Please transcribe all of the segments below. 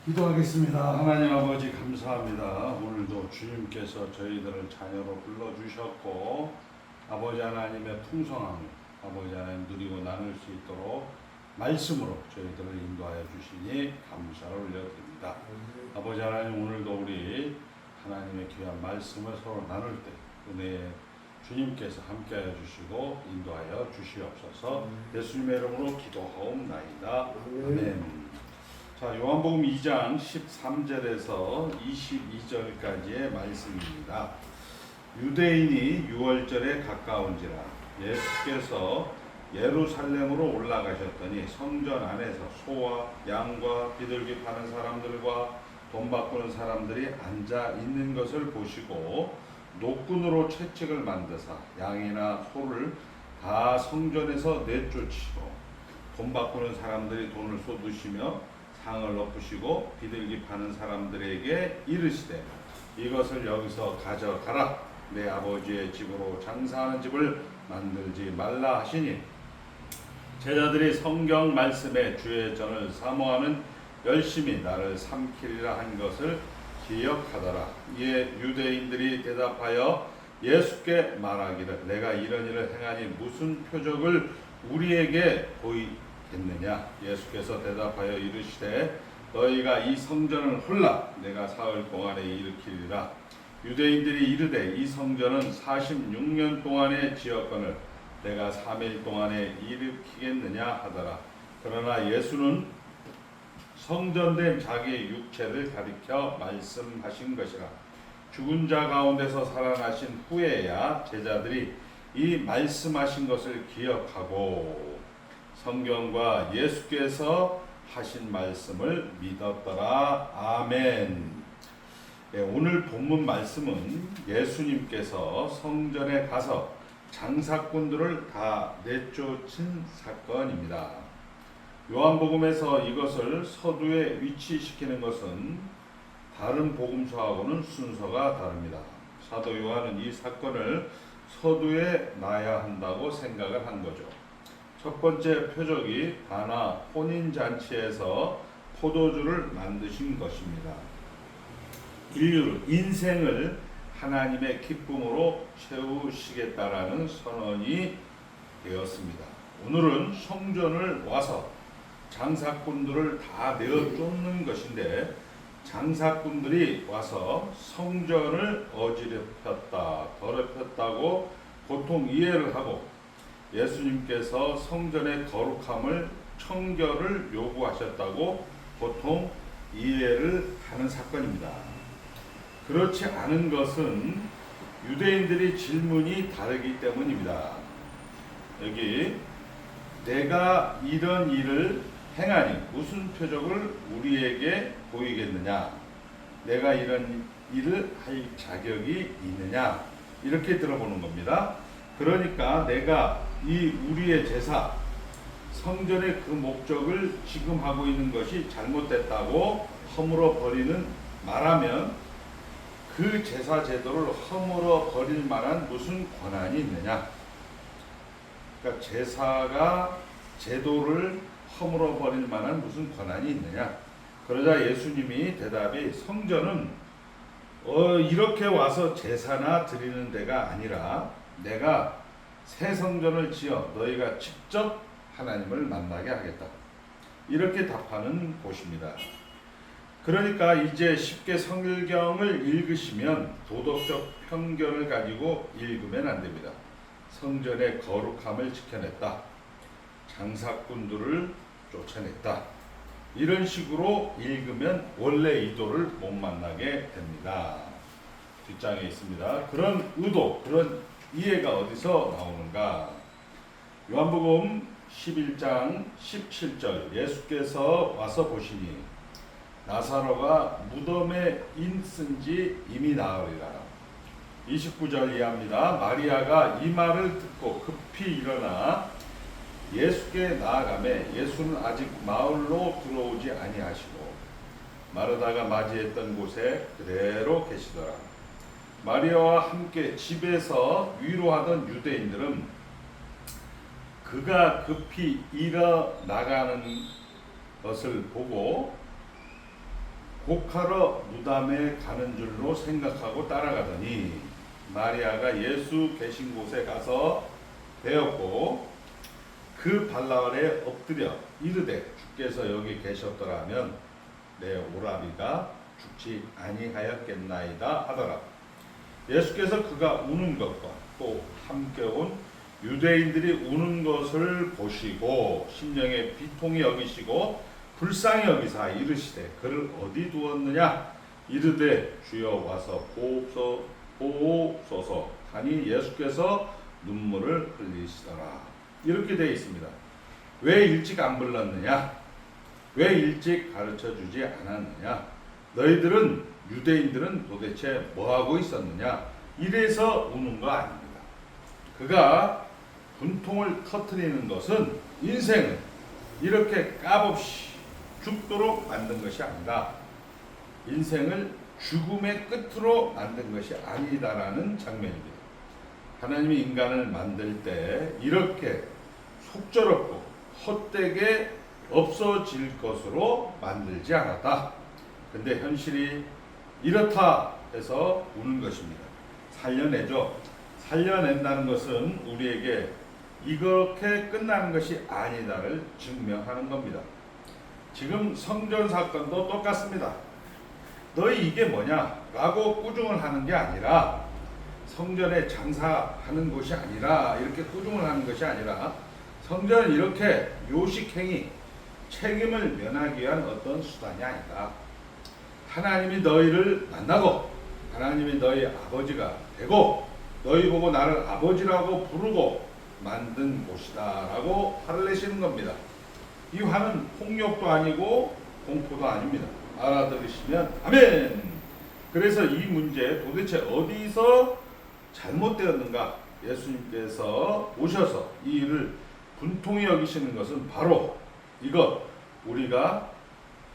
기도하겠습니다. 하나님 아버지 감사합니다. 오늘도 주님께서 저희들을 자녀로 불러주셨고 아버지 하나님의 풍성함을 아버지 하나님 누리고 나눌 수 있도록 말씀으로 저희들을 인도하여 주시니 감사를 올려드립니다. 아버지 하나님 오늘도 우리 하나님의 귀한 말씀을 서로 나눌 때 은혜의 주님께서 함께하여 주시고 인도하여 주시옵소서. 예수님의 이름으로 기도하옵나이다. 아멘. 자, 요한복음 2장 13절에서 22절까지의 말씀입니다. 유대인이 유월절에 가까운지라 예수께서 예루살렘으로 올라가셨더니 성전 안에서 소와 양과 비둘기 파는 사람들과 돈 바꾸는 사람들이 앉아 있는 것을 보시고 노끈으로 채찍을 만드사 양이나 소를 다 성전에서 내쫓으시고 돈 바꾸는 사람들이 돈을 쏟으시며 상을 엎으시고 비둘기 파는 사람들에게 이르시되 이것을 여기서 가져가라. 내 아버지의 집으로 장사하는 집을 만들지 말라 하시니 제자들이 성경 말씀에 주의 전을 사모하는 열심히 나를 삼키리라 한 것을 기억하더라. 이에 유대인들이 대답하여 예수께 말하기를 내가 이런 일을 행하니 무슨 표적을 우리에게 보이겠느냐. 예수께서 대답하여 이르시되 너희가 이 성전을 홀라 내가 사흘 동안에 일으키리라. 유대인들이 이르되 이 성전은 46년 동안에 지었거늘 내가 3일 동안에 일으키겠느냐 하더라. 그러나 예수는 성전된 자기의 육체를 가리켜 말씀하신 것이라. 죽은 자 가운데서 살아나신 후에야 제자들이 이 말씀하신 것을 기억하고 성경과 예수께서 하신 말씀을 믿었더라. 아멘. 네, 오늘 본문 말씀은 예수님께서 성전에 가서 장사꾼들을 다 내쫓은 사건입니다. 요한복음에서 이것을 서두에 위치시키는 것은 다른 복음서하고는 순서가 다릅니다. 사도 요한은 이 사건을 서두에 놔야 한다고 생각을 한 거죠. 첫 번째 표적이 가나 혼인잔치에서 포도주를 만드신 것입니다. 인생을 하나님의 기쁨으로 채우시겠다라는 선언이 되었습니다. 오늘은 성전을 와서 장사꾼들을 다 내어 쫓는 것인데 장사꾼들이 와서 성전을 어지럽혔다, 더럽혔다고 보통 이해를 하고 예수님께서 성전의 거룩함을 청결을 요구하셨다고 보통 이해를 하는 사건입니다. 그렇지 않은 것은 유대인들이 질문이 다르기 때문입니다. 여기 내가 이런 일을 행하니 무슨 표적을 우리에게 보이겠느냐? 내가 이런 일을 할 자격이 있느냐? 이렇게 들어보는 겁니다. 그러니까 내가 이 우리의 제사, 성전의 그 목적을 지금 하고 있는 것이 잘못됐다고 허물어 버리는 말하면 그 제사 제도를 허물어 버릴 만한 무슨 권한이 있느냐? 그러니까 제사가 제도를 허물어 버릴 만한 무슨 권한이 있느냐? 그러자 예수님이 대답이 성전은 이렇게 와서 제사나 드리는 데가 아니라 내가 새 성전을 지어 너희가 직접 하나님을 만나게 하겠다. 이렇게 답하는 곳입니다. 그러니까 이제 쉽게 성경을 읽으시면 도덕적 편견을 가지고 읽으면 안 됩니다. 성전의 거룩함을 지켜냈다. 장사꾼들을 쫓아냈다. 이런 식으로 읽으면 원래 의도를 못 만나게 됩니다. 뒷장에 있습니다. 그런 의도, 그런 이해가 어디서 나오는가? 요한복음 11장 17절 예수께서 와서 보시니 나사로가 무덤에 있은지 이미 나으리라. 29절 이하입니다. 마리아가 이 말을 듣고 급히 일어나 예수께 나아가매 예수는 아직 마을로 들어오지 아니하시고 마르다가 맞이했던 곳에 그대로 계시더라. 마리아와 함께 집에서 위로하던 유대인들은 그가 급히 일어나가는 것을 보고 곡하러 무담에 가는 줄로 생각하고 따라가더니 마리아가 예수 계신 곳에 가서 배웠고 그 발 아래 엎드려 이르되 주께서 여기 계셨더라면 내 오라비가 죽지 아니하였겠나이다 하더라. 예수께서 그가 우는 것과 또 함께 온 유대인들이 우는 것을 보시고 심령에 비통히 여기시고 불쌍히 여기사 이르시되 그를 어디 두었느냐 이르되 주여 와서 보옵소서 하니 예수께서 눈물을 흘리시더라. 이렇게 되어 있습니다. 왜 일찍 안 불렀느냐? 왜 일찍 가르쳐 주지 않았느냐? 너희들은 유대인들은 도대체 뭐하고 있었느냐? 이래서 우는 거 아닙니다. 그가 분통을 터뜨리는 것은 인생을 이렇게 값없이 죽도록 만든 것이 아니라 인생을 죽음의 끝으로 만든 것이 아니다라는 장면입니다. 하나님이 인간을 만들 때 이렇게 속절없고 헛되게 없어질 것으로 만들지 않았다. 근데 현실이 이렇다 해서 우는 것입니다. 살려내죠. 살려낸다는 것은 우리에게 이렇게 끝나는 것이 아니다를 증명하는 겁니다. 지금 성전 사건도 똑같습니다. 너희 이게 뭐냐? 라고 꾸중을 하는 게 아니라 성전에 장사하는 곳이 아니라 이렇게 꾸중을 하는 것이 아니라 성전은 이렇게 요식행위, 책임을 면하기 위한 어떤 수단이 아니다. 하나님이 너희를 만나고 하나님이 너희 아버지가 되고 너희 보고 나를 아버지라고 부르고 만든 곳이다 라고 화를 내시는 겁니다. 이 화는 폭력도 아니고 공포도 아닙니다. 알아들으시면 아멘. 그래서 이 문제 도대체 어디서 잘못되었는가? 예수님께서 오셔서 이 일을 분통히 여기시는 것은 바로 이것, 우리가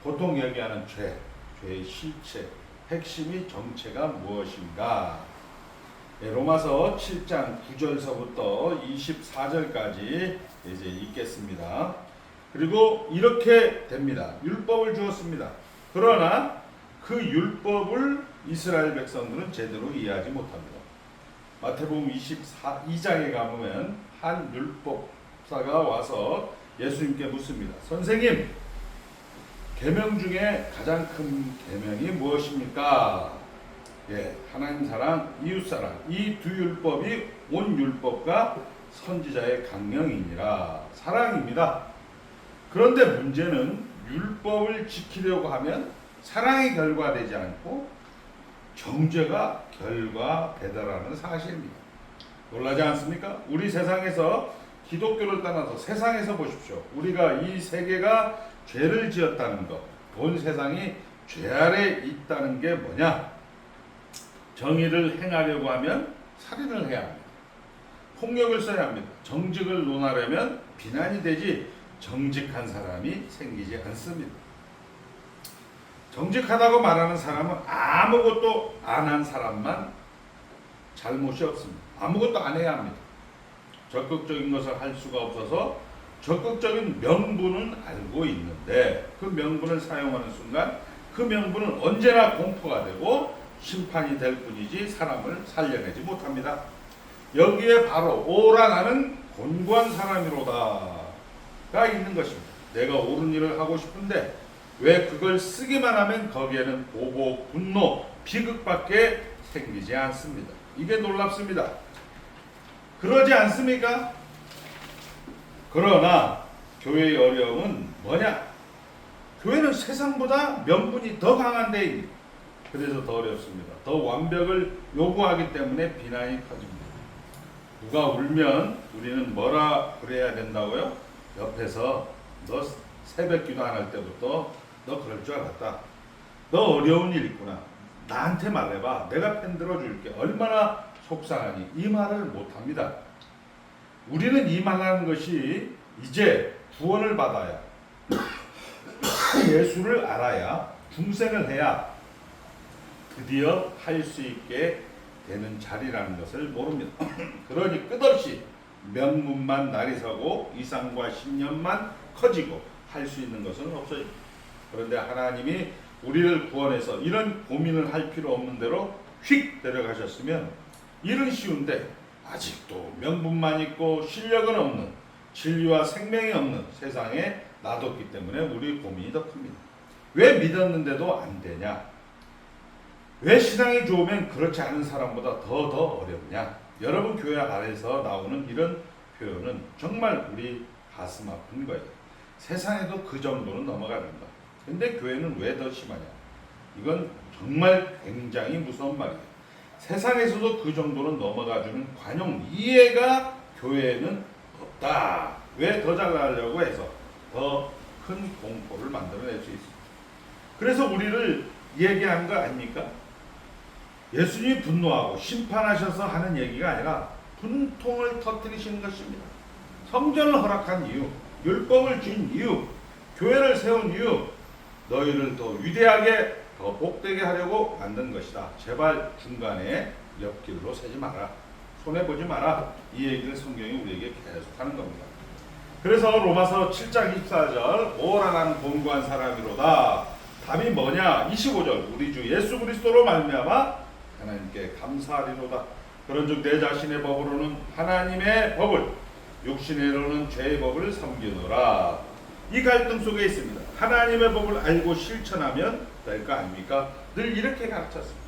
보통 얘기하는 죄의 실체, 핵심이 정체가 무엇인가? 로마서 7장 9절서부터 24절까지 이제 읽겠습니다. 그리고 이렇게 됩니다. 율법을 주었습니다. 그러나 그 율법을 이스라엘 백성들은 제대로 이해하지 못합니다. 마태복음 22장에 가보면 한 율법사가 와서 예수님께 묻습니다. 선생님, 계명 중에 가장 큰 계명이 무엇입니까? 하나님 사랑, 이웃 사랑, 이 두 율법이 온 율법과 선지자의 강령이니라. 사랑입니다. 그런데 문제는 율법을 지키려고 하면 사랑이 결과되지 않고 정죄가 결과되더라는 사실입니다. 놀라지 않습니까? 우리 세상에서 기독교를 떠나서 세상에서 보십시오. 우리가 이 세계가 죄를 지었다는 것, 온 세상이 죄 아래 있다는 게 뭐냐? 정의를 행하려고 하면 살인을 해야 합니다. 폭력을 써야 합니다. 정직을 논하려면 비난이 되지 정직한 사람이 생기지 않습니다. 정직하다고 말하는 사람은 아무것도 안 한 사람만 잘못이 없습니다. 아무것도 안 해야 합니다. 적극적인 것을 할 수가 없어서 적극적인 명분은 알고 있는데 그 명분을 사용하는 순간 그 명분은 언제나 공포가 되고 심판이 될 뿐이지 사람을 살려내지 못합니다. 여기에 바로 오라 나는 곤고한 사람이로다가 있는 것입니다. 내가 옳은 일을 하고 싶은데 왜 그걸 쓰기만 하면 거기에는 보복, 분노, 비극밖에 생기지 않습니다. 이게 놀랍습니다. 그러지 않습니까? 그러나 교회의 어려움은 뭐냐? 교회는 세상보다 명분이 더 강한 데입니다. 그래서 더 어렵습니다. 더 완벽을 요구하기 때문에 비난이 커집니다. 누가 울면 우리는 뭐라 그래야 된다고요? 옆에서 너 새벽 기도 안 할 때부터 너 그럴 줄 알았다. 너 어려운 일 있구나. 나한테 말해봐. 내가 편 들어줄게. 얼마나 속상하니. 이 말을 못합니다. 우리는 이 말하는 것이 이제 구원을 받아야 예수를 알아야 중생을 해야 드디어 할 수 있게 되는 자리라는 것을 모릅니다. 그러니 끝없이 명분만 날이 서고 이상과 신념만 커지고 할 수 있는 것은 없어요. 그런데 하나님이 우리를 구원해서 이런 고민을 할 필요 없는 대로 휙 데려가셨으면 일은 쉬운데 아직도 명분만 있고 실력은 없는, 진리와 생명이 없는 세상에 놔뒀기 때문에 우리 고민이 더 큽니다. 왜 믿었는데도 안 되냐? 왜 신앙이 좋으면 그렇지 않은 사람보다 더 어렵냐? 여러분 교회 안에서 나오는 이런 표현은 정말 우리 가슴 아픈 거예요. 세상에도 그 정도는 넘어가는가? 근데 교회는 왜 더 심하냐? 이건 정말 굉장히 무서운 말이에요. 세상에서도 그 정도는 넘어가주는 관용 이해가 교회에는 없다. 왜 더 잘나가려고 해서 더 큰 공포를 만들어낼 수 있습니다. 그래서 우리를 얘기한 거 아닙니까? 예수님이 분노하고 심판하셔서 하는 얘기가 아니라 분통을 터뜨리시는 것입니다. 성전을 허락한 이유, 율법을 준 이유, 교회를 세운 이유, 너희를 더 위대하게 더 복되게 하려고 만든 것이다. 제발 중간에 옆길로 새지 마라. 손해보지 마라. 이 얘기를 성경이 우리에게 계속하는 겁니다. 그래서 로마서 7장 24절 오라 난 공고한 사람이로다. 답이 뭐냐? 25절 우리 주 예수 그리스도로 말미암아 하나님께 감사하리로다. 그런즉 내 자신의 법으로는 하나님의 법을, 육신으로는 죄의 법을 섬기노라. 이 갈등 속에 있습니다. 하나님의 법을 알고 실천하면 될 거 아닙니까? 늘 이렇게 가르쳤습니다.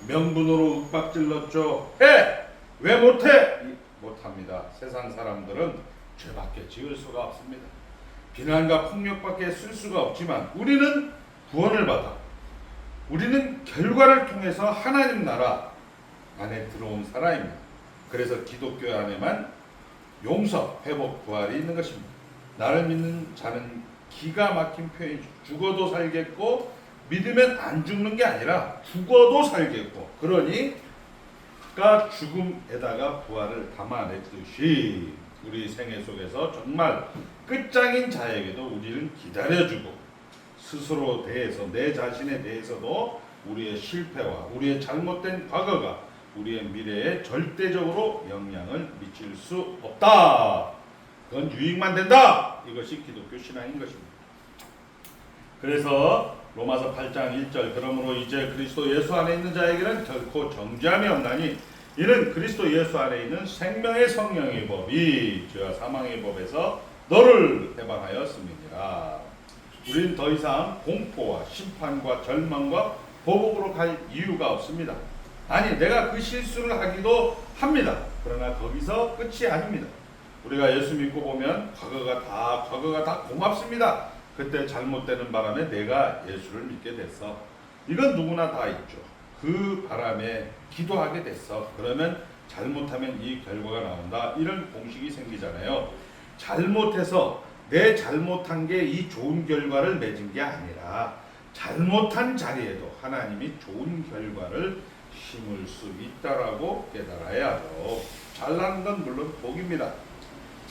명분으로 윽박질렀죠. 해! 왜 못해? 못합니다. 세상 사람들은 죄밖에 지을 수가 없습니다. 비난과 폭력밖에 쓸 수가 없지만 우리는 구원을 받아 우리는 결과를 통해서 하나님 나라 안에 들어온 사람입니다. 그래서 기독교 안에만 용서, 회복, 부활이 있는 것입니다. 나를 믿는 자는 기가 막힌 표현이죠. 죽어도 살겠고 믿으면 안 죽는 게 아니라 죽어도 살겠고, 그러니까 죽음에다가 부활을 담아냈듯이 우리 생애 속에서 정말 끝장인 자에게도 우리는 기다려주고 스스로 대해서 내 자신에 대해서도 우리의 실패와 우리의 잘못된 과거가 우리의 미래에 절대적으로 영향을 미칠 수 없다. 그건 유익만 된다. 이것이 기독교 신앙인 것입니다. 그래서 로마서 8장 1절 그러므로 이제 그리스도 예수 안에 있는 자에게는 결코 정죄함이 없나니 이는 그리스도 예수 안에 있는 생명의 성령의 법이 죄와 사망의 법에서 너를 해방하였음이니라. 우리는 더 이상 공포와 심판과 절망과 보복으로 갈 이유가 없습니다. 아니, 내가 그 실수를 하기도 합니다. 그러나 거기서 끝이 아닙니다. 우리가 예수 믿고 보면 과거가 다 고맙습니다. 그때 잘못되는 바람에 내가 예수를 믿게 됐어. 이건 누구나 다 있죠. 그 바람에 기도하게 됐어. 그러면 잘못하면 이 결과가 나온다. 이런 공식이 생기잖아요. 잘못해서 내 잘못한 게 이 좋은 결과를 맺은 게 아니라 잘못한 자리에도 하나님이 좋은 결과를 심을 수 있다라고 깨달아야 하죠. 잘나는 건 물론 복입니다.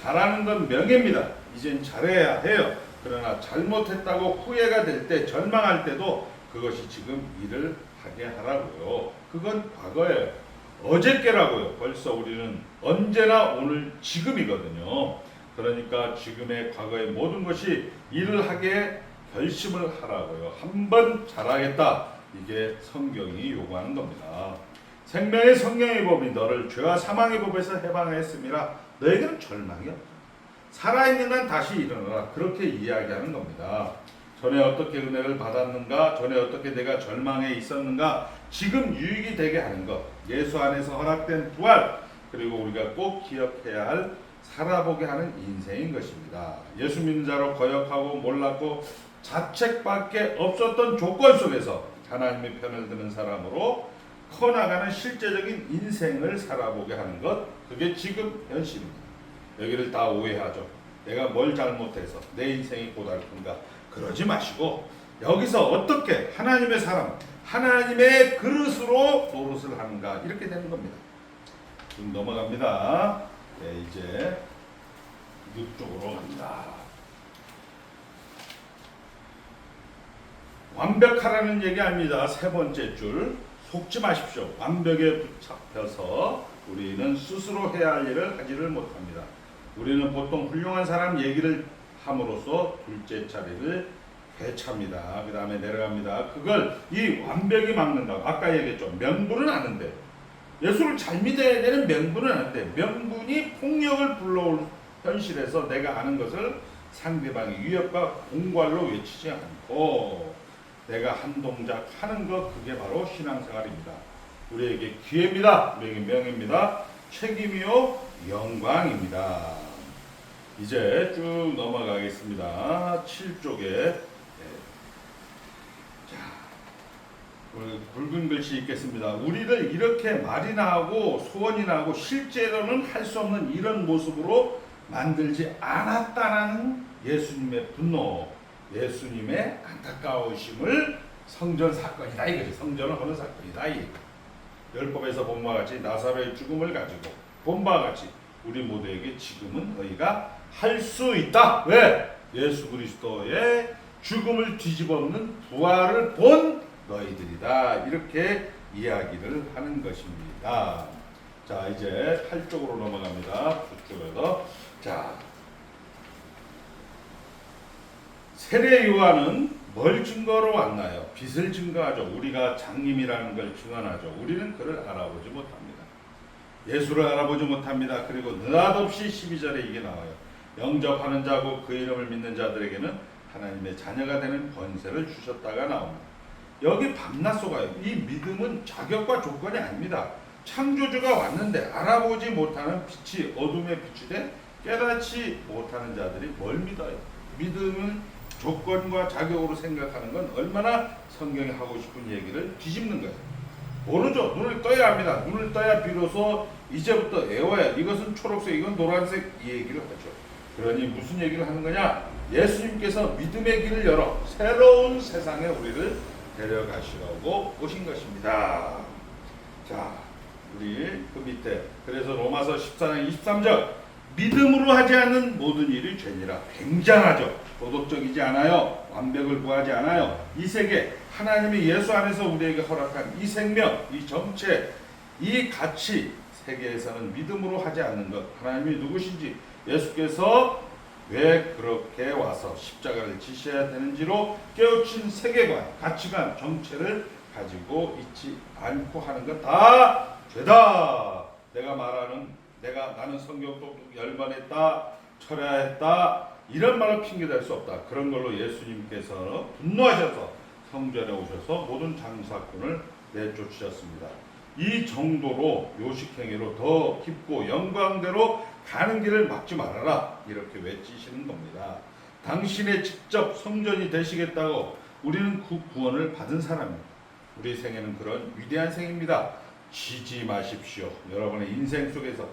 잘하는 건 명예입니다. 이젠 잘해야 해요. 그러나 잘못했다고 후회가 될 때, 절망할 때도 그것이 지금 일을 하게 하라고요. 그건 과거예요. 어저께라고요. 벌써 우리는 언제나 오늘 지금이거든요. 그러니까 지금의 과거의 모든 것이 일을 하게 결심을 하라고요. 한번 잘하겠다. 이게 성경이 요구하는 겁니다. 생명의 성령의 법이 너를 죄와 사망의 법에서 해방하였음이라. 너에게는 절망이 없다. 살아있는 한 다시 일어나라. 그렇게 이야기하는 겁니다. 전에 어떻게 은혜를 받았는가, 전에 어떻게 내가 절망에 있었는가, 지금 유익이 되게 하는 것, 예수 안에서 허락된 부활, 그리고 우리가 꼭 기억해야 할 살아보게 하는 인생인 것입니다. 예수 믿는 자로 거역하고 몰랐고 자책밖에 없었던 조건 속에서 하나님의 편을 드는 사람으로 커나가는 실제적인 인생을 살아보게 하는 것, 그게 지금 현실입니다. 여기를 다 오해하죠. 내가 뭘 잘못해서 내 인생이 고달픈가. 그러지 마시고 여기서 어떻게 하나님의 사람, 하나님의 그릇으로 노릇을 하는가, 이렇게 되는 겁니다. 지금 넘어갑니다. 네, 이제 6쪽으로 갑니다. 완벽하라는 얘기 아닙니다. 세 번째 줄, 속지 마십시오. 완벽에 붙잡혀서 우리는 스스로 해야 할 일을 하지를 못합니다. 우리는 보통 훌륭한 사람 얘기를 함으로써 둘째 자리를 배차입니다. 그 다음에 내려갑니다. 그걸 이 완벽히 막는다고. 아까 얘기했죠. 명분은 아는데 예수를 잘 믿어야 되는 명분은 아는데 명분이 폭력을 불러올 현실에서 내가 아는 것을 상대방의 위협과 공갈로 외치지 않고 내가 한 동작 하는 것, 그게 바로 신앙생활입니다. 우리에게 기회입니다. 우리에게 명예입니다. 책임이요 영광입니다. 이제 쭉 넘어가겠습니다. 7쪽에 자, 굵은 글씨 읽겠습니다. 우리를 이렇게 말이나 하고 소원이나 하고 실제로는 할 수 없는 이런 모습으로 만들지 않았다라는 예수님의 분노, 예수님의 안타까우심을 성전 사건이다 이거지. 성전을 하는 사건이다 이. 율법에서 본 바와 같이 나사로의 죽음을 가지고 본 바와 같이 우리 모두에게 지금은 너희가 할 수 있다. 왜? 예수 그리스도의 죽음을 뒤집어엎는 부활을 본 너희들이다. 이렇게 이야기를 하는 것입니다. 자, 이제 8쪽으로 넘어갑니다. 9쪽에서 자, 세례 요한은 뭘 증거로 왔나요? 빛을 증거하죠. 우리가 장님이라는 걸 증언하죠. 우리는 그를 알아보지 못합니다. 예수를 알아보지 못합니다. 그리고 느닷없이 12절에 이게 나와요. 영접하는 자고 그 이름을 믿는 자들에게는 하나님의 자녀가 되는 권세를 주셨다가 나옵니다. 여기 밤낮 속아요. 이 믿음은 자격과 조건이 아닙니다. 창조주가 왔는데 알아보지 못하는 빛이 어둠에 비추되 깨닫지 못하는 자들이 뭘 믿어요? 믿음은 조건과 자격으로 생각하는 건 얼마나 성경이 하고 싶은 얘기를 뒤집는 거예요. 모르죠. 눈을 떠야 합니다. 눈을 떠야 비로소 이제부터 애워야 이것은 초록색, 이건 노란색 이 얘기를 하죠. 그러니 무슨 얘기를 하는 거냐? 예수님께서 믿음의 길을 열어 새로운 세상에 우리를 데려가시려고 오신 것입니다. 자, 우리 그 밑에 그래서 로마서 14장 23절 믿음으로 하지 않는 모든 일이 죄니라. 굉장하죠. 도덕적이지 않아요. 완벽을 구하지 않아요. 이 세계 하나님이 예수 안에서 우리에게 허락한 이 생명, 이 정체, 이 가치 세계에서는 믿음으로 하지 않는 것. 하나님이 누구신지 예수께서 왜 그렇게 와서 십자가를 지셔야 되는지로 깨우친 세계관, 가치관, 정체를 가지고 있지 않고 하는 것 다 죄다. 내가 말하는 나는 성경 똑똑 열반했다, 철야했다 이런 말을 핑계댈 수 없다. 그런 걸로 예수님께서 분노하셔서 성전에 오셔서 모든 장사꾼을 내쫓으셨습니다. 이 정도로 요식행위로 더 깊고 영광대로 가는 길을 막지 말아라 이렇게 외치시는 겁니다. 당신의 직접 성전이 되시겠다고 우리는 그 구원을 받은 사람입니다. 우리 생애는 그런 위대한 생입니다. 지지 마십시오. 여러분의 인생 속에서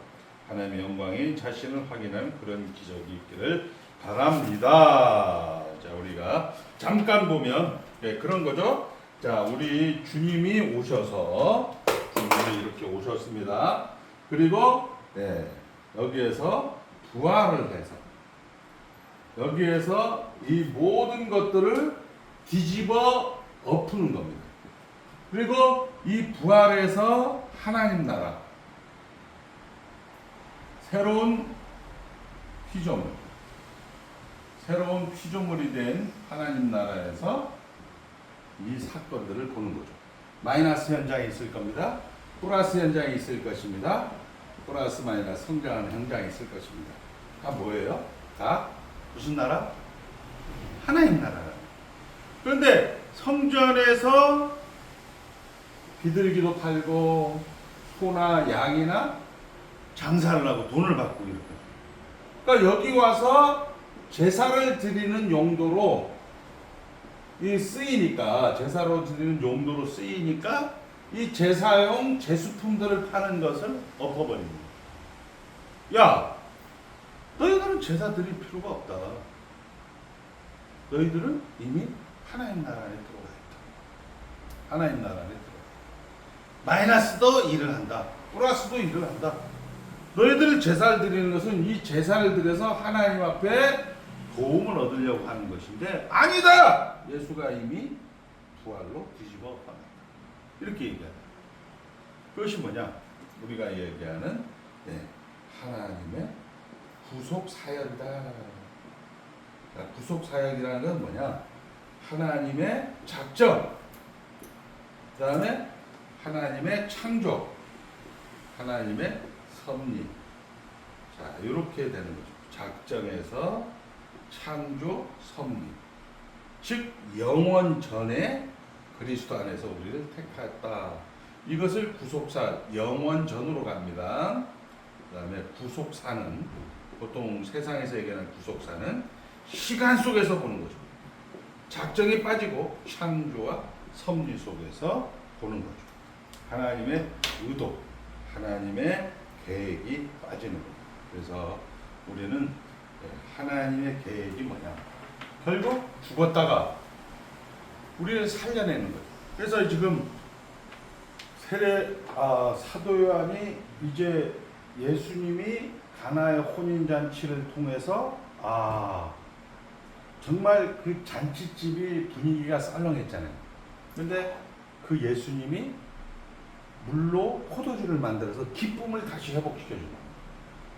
하나님의 영광인 자신을 확인하는 그런 기적이 있기를 바랍니다. 자, 우리가 잠깐 보면 그런 거죠. 자, 우리 주님이 오셔서 주님이 이렇게 오셨습니다. 그리고 여기에서 부활을 해서 여기에서 이 모든 것들을 뒤집어 엎는 겁니다. 그리고 이 부활에서 하나님 나라 새로운 피조물이 된 하나님 나라에서 이 사건들을 보는 거죠. 마이너스 현장이 있을 겁니다. 플러스 현장이 있을 것입니다. 플러스 마이너스 성장하는 현장이 있을 것입니다. 다 뭐예요? 다 무슨 나라? 하나님 나라. 그런데 성전에서 비둘기도 팔고 소나 양이나 장사를 하고 돈을 받고 이렇게. 그러니까 여기 와서 제사를 드리는 용도로 쓰이니까 제사로 드리는 용도로 쓰이니까 이 제사용 제수품들을 파는 것을 엎어버립니다. 야, 너희들은 제사 드릴 필요가 없다. 너희들은 이미 하나님 나라 안에 들어가 있다. 하나님 나라 안에 들어가 있다. 마이너스도 일을 한다. 플러스도 일을 한다. 너희들 제사를 드리는 것은 이 제사를 드려서 하나님 앞에 도움을 얻으려고 하는 것인데 아니다! 예수가 이미 부활로 뒤집어 엎어놨다. 이렇게 얘기한다. 그것이 뭐냐? 우리가 얘기하는 하나님의 구속 사역이다. 구속 사역이라는 건 뭐냐? 하나님의 작정, 그 다음에 하나님의 창조, 하나님의 섭리. 자, 이렇게 되는 거죠. 작정에서 창조, 섭리. 즉 영원 전에 그리스도 안에서 우리를 택하였다. 이것을 구속사, 영원 전으로 갑니다. 그 다음에 구속사는, 보통 세상에서 얘기하는 구속사는 시간 속에서 보는 거죠. 작정이 빠지고 창조와 섭리 속에서 보는 거죠. 하나님의 의도, 하나님의 계획이 빠지는 거죠. 그래서 우리는 하나님의 계획이 뭐냐? 결국 죽었다가 우리를 살려내는 거예요. 그래서 지금 사도 요한이 이제 예수님이 가나의 혼인잔치를 통해서 정말 그 잔치집이 분위기가 썰렁했잖아요. 근데 그 예수님이 물로 포도주를 만들어서 기쁨을 다시 회복시켜준다.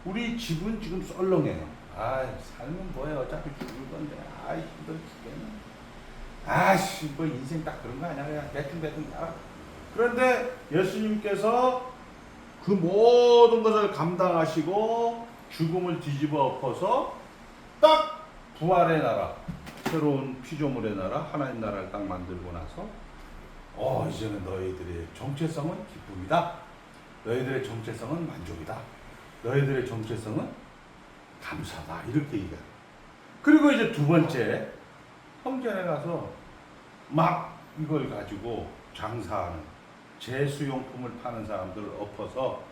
우리 집은 지금 썰렁해요. 삶은 뭐예요? 어차피 죽을 건데. 힘들어 죽겠네. 뭐 인생 딱 그런 거 아니야? 그냥 대충 살아. 그런데 예수님께서 그 모든 것을 감당하시고 죽음을 뒤집어 엎어서 딱 부활의 나라, 새로운 피조물의 나라, 하나님 나라를 딱 만들고 나서 이제는 너희들의 정체성은 기쁨이다. 너희들의 정체성은 만족이다. 너희들의 정체성은 감사다. 이렇게 얘기해요. 그리고 이제 두 번째, 성전에 가서 막 이걸 가지고 장사하는, 제수용품을 파는 사람들을 엎어서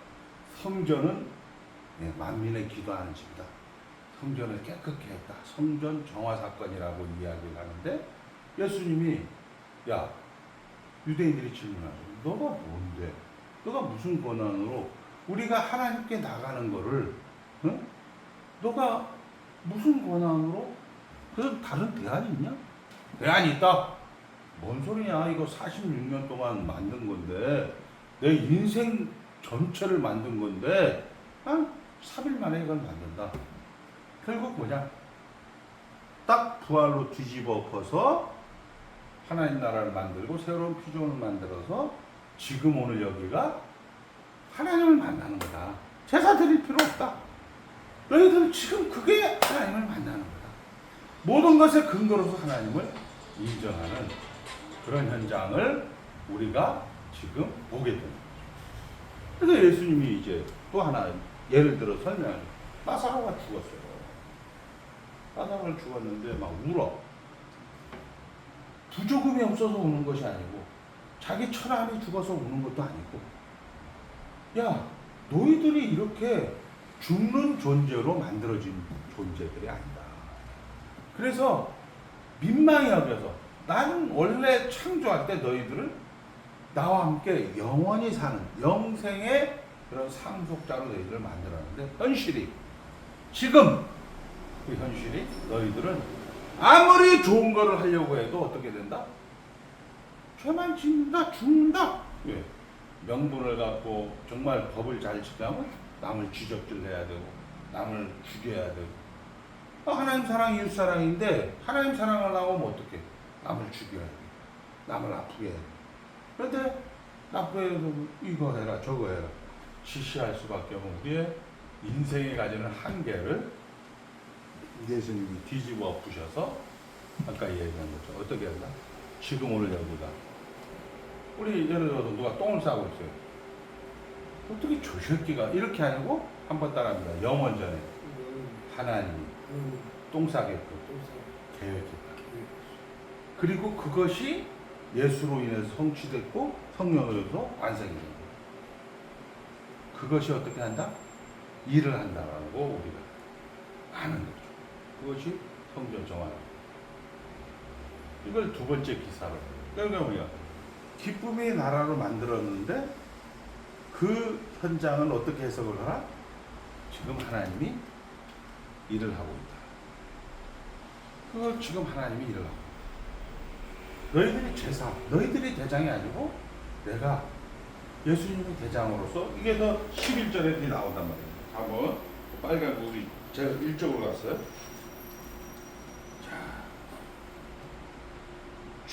성전은 만민의 기도하는 집이다. 성전을 깨끗게 했다. 성전 정화 사건이라고 이야기를 하는데, 예수님이 유대인들이 질문하죠. 너가 뭔데? 너가 무슨 권한으로 우리가 하나님께 나가는 거를, 너가 무슨 권한으로? 그래서 다른 대안이 있냐? 대안이 있다? 뭔 소리냐? 이거 46년 동안 만든 건데, 내 인생 전체를 만든 건데, 3일 만에 이걸 만든다. 결국 뭐냐? 딱 부활로 뒤집어 엎어서 하나님 나라를 만들고 새로운 피조물을 만들어서 지금 오늘 여기가 하나님을 만나는 거다. 제사 드릴 필요 없다. 너희들 지금 그게 하나님을 만나는 거다. 모든 것의 근거로서 하나님을 인정하는 그런 현장을 우리가 지금 보게 됩니다. 그래서 예수님이 이제 또 하나 예를 들어 설명하죠. 라사로가 죽었어요. 라사로가 죽었는데 막 울어. 부조금이 없어서 우는 것이 아니고 자기 처남이 죽어서 우는 것도 아니고, 너희들이 이렇게 죽는 존재로 만들어진 존재들이 아니다. 그래서 민망히 여겨서, 나는 원래 창조할 때 너희들을 나와 함께 영원히 사는 영생의 그런 상속자로 너희들을 만들었는데, 지금 그 현실이 너희들은 아무리 좋은 거를 하려고 해도 어떻게 된다? 죄만 짓는다, 죽는다. 왜? 명분을 갖고 정말 법을 잘 지키면 남을 쥐적질해야 되고 남을 죽여야 되고, 하나님 사랑, 이웃 사랑인데 하나님 사랑하려고 하면 어떻게? 남을 죽여야 돼. 남을 아프게 해. 그런데 나쁘게 해서 이거 해라 저거 해라 지시할 수밖에 없는 우리의 인생에 가지는 한계를 예수님이 뒤집어 엎으셔서 아까 얘기한 거죠. 어떻게 한다? 지금 오늘 여기가 우리 예를 들어서 누가 똥을 싸고 있어요. 어떻게 저 새끼가 이렇게 아니고 한번 따라합니다. 영원 전에 하나님이 똥 싸게끔 계획했다. 그리고 그것이 예수로 인해서 성취됐고 성령으로서 완성이 된 거예요. 그것이 어떻게 한다? 일을 한다라고 우리가 아는 거죠. 그것이 성전 정화입니다. 이걸 두 번째 기사로. 그러니까 우리가 기쁨의 나라로 만들었는데 그 현장은 어떻게 해석을 하나? 지금 하나님이 일을 하고 있다. 그걸 지금 하나님이 일을 하고 있다. 너희들이 제사, 너희들이 대장이 아니고 내가 예수님이 대장으로서 이게 더 11절에 나온단 말이에요. 한번 빨간 우리 제가 1쪽으로 갔어요. 자,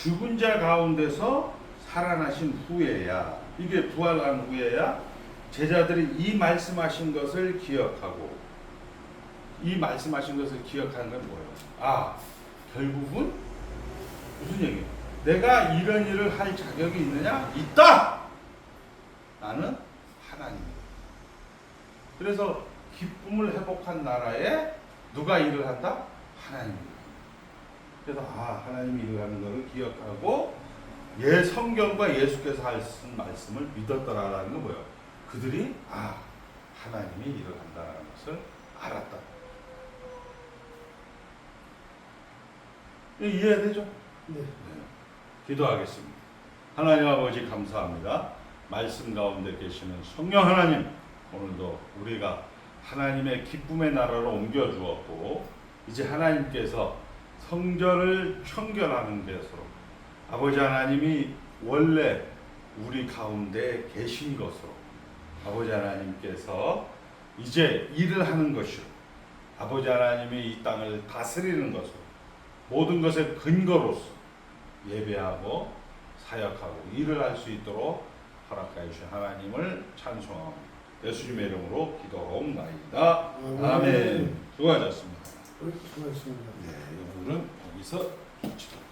죽은 자 가운데서 살아나신 후에야, 이게 부활한 후에야 제자들이 이 말씀하신 것을 기억하고, 이 말씀하신 것을 기억하는 건 뭐예요? 아, 결국은 무슨 얘기예요? 내가 이런 일을 할 자격이 있느냐? 있다! 나는 하나님이다. 그래서 기쁨을 회복한 나라에 누가 일을 한다? 하나님입니다. 그래서 하나님이 일을 하는 것을 기억하고 성경과 예수께서 하신 말씀을 믿었더라라는 건 뭐예요? 그들이 하나님이 일을 한다는 것을 알았다. 이해되죠? 네. 기도하겠습니다. 하나님 아버지 감사합니다. 말씀 가운데 계시는 성령 하나님, 오늘도 우리가 하나님의 기쁨의 나라로 옮겨 주었고 이제 하나님께서 성전을 청결하는 것으로 아버지 하나님이 원래 우리 가운데 계신 것으로 아버지 하나님께서 이제 일을 하는 것이로 아버지 하나님이 이 땅을 다스리는 것으로 모든 것의 근거로서 예배하고 사역하고 일을 할 수 있도록 허락하여 주신 하나님을 찬송합니다. 예수님의 이름으로 기도하옵나이다. 아멘. 수고하셨습니다. 수고하셨습니다. 네, 오늘은 여기서 마치도록